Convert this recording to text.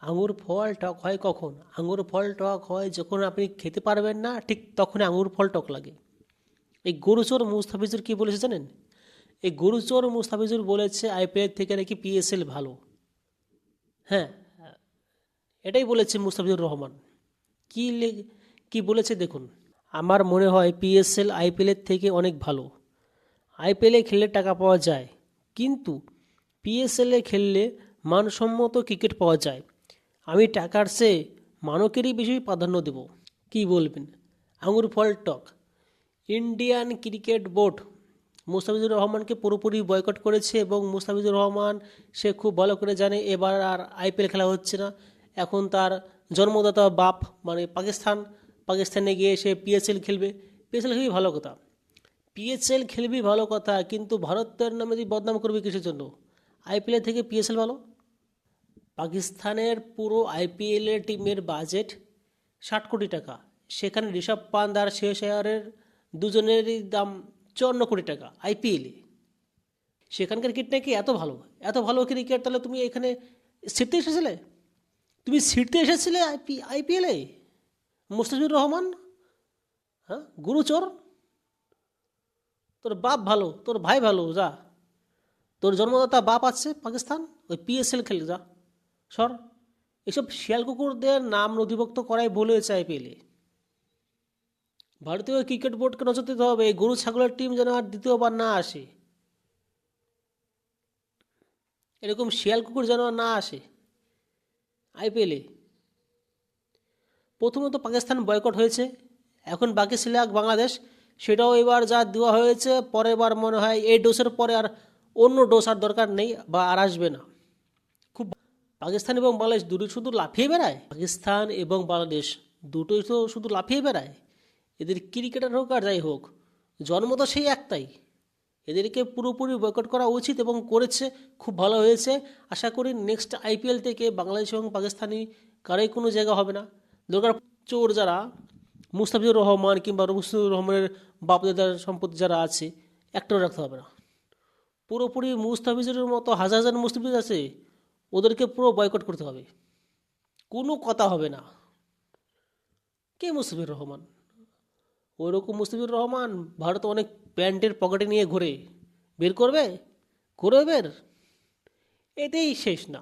আঙুর ফল টক হয় কখন? আঙুর ফল টক হয় যখন আপনি খেতে পারবেন না, ঠিক তখনই আঙুর ফল টক লাগে। এই গরুচোর মুস্তাফিজুর কি বলেছে জানেন? এই গরুচোর মুস্তাফিজুর বলেছে আইপিএল থেকে নাকি পিএসএল ভালো। হ্যাঁ, এটাই বলেছে মুস্তাফিজুর রহমান। কি বলেছে দেখুন। আমার মনে হয় পিএসএল আইপিএলের থেকে অনেক ভালো। আইপিএলে খেললে টাকা পাওয়া যায়, কিন্তু পিএসএলে খেললে মানসম্মত ক্রিকেট পাওয়া যায়। আমি টাকার চেয়ে মানকেরই বেশি প্রাধান্য দেব। কি বলবেন? আঙুর ফল টক। ইন্ডিয়ান ক্রিকেট বোর্ড মুস্তাফিজুর রহমানকে পুরোপুরি বয়কট করেছে এবং মুস্তাফিজুর রহমান সে খুব ভালো করে জানে এবার আর আইপিএল খেলা হচ্ছে না। এখন তার জন্মদাতা বাপ মানে পাকিস্তানে গিয়ে সে পিএসএল খেলবে। পিএসএল খেলবি ভালো কথা, পিএসএল খেলবি ভালো কথা, কিন্তু ভারতের নামে তুই বদনাম করবি কিসের জন্য? আইপিএল থেকে পিএসএল ভালো। পাকিস্তানের পুরো আইপিএলের টিমের বাজেট 60 কোটি টাকা। সেখানে ঋষভ পান্ত আর শ্রেয়স আয়ারের দুজনেরই দাম 54 কোটি টাকা আইপিএলে। সেখানকার ক্রিকেট নাকি এত ভালো ক্রিকেট, তাহলে তুমি এখানে ছিটতে এসেছিলে? তুমি ছিটতে এসেছিলে আইপিএলে? মুস্তাফিজুর রহমান, হ্যাঁ গুরুচর। তোর বাপ ভালো, তোর ভাই ভালো, যা। তোর জন্মদাতা বাপ আছে পাকিস্তান, ওই পিএসএল খেলে যা, সর। এসব শিয়াল কুকুরদের নাম নথিভুক্ত করাই ভুল হয়েছে আইপিএলে। ভারতীয় ক্রিকেট বোর্ডকে নজর দিতে হবে এই গরু ছাগলের টিম যেন আর দ্বিতীয়বার না আসে। এরকম শিয়াল কুকুর যেন আর না আসে আইপিএলে। প্রথমত পাকিস্তান বয়কট হয়েছে, এখন বাকি ছিল বাংলাদেশ, সেটাও এবার যা দেওয়া হয়েছে, পরের বার মনে হয় এই ডোজের পরে আর অন্য ডোজ আর দরকার নেই বা আর আসবে না। খুব পাকিস্তান এবং বাংলাদেশ দুটোই শুধু লাফিয়ে বেড়ায়, পাকিস্তান এবং বাংলাদেশ দুটোই তো শুধু লাফিয়ে বেড়ায়। এদের ক্রিকেটার হোক আর যাই হোক, জন্ম তো সেই একটাই। এদেরকে পুরোপুরি বয়কট করা উচিত এবং করেছে, খুব ভালো হয়েছে। আশা করি নেক্সট আইপিএল থেকে বাংলাদেশ এবং পাকিস্তানি কারোই কোনো জায়গা হবে না। দরকার চোর যারা মুস্তাফিজুর রহমান কিংবা মুস্তাফিজুর রহমানের বাপদাদার সম্পত্তি যারা আছে, একটাও রাখতে হবে না। পুরোপুরি মুস্তাফিজুরের মতো হাজার হাজার মুস্তাফিজ আছে, ওদেরকে পুরো বয়কট করতে হবে, কোনো কথা হবে না। কে মুস্তাফিজুর রহমান? ওইরকম মুস্তাফিজুর রহমান ভারত অনেক প্যান্টের পকেটে নিয়ে ঘুরে, বের করবে, করবে বের, এতেই শেষ না।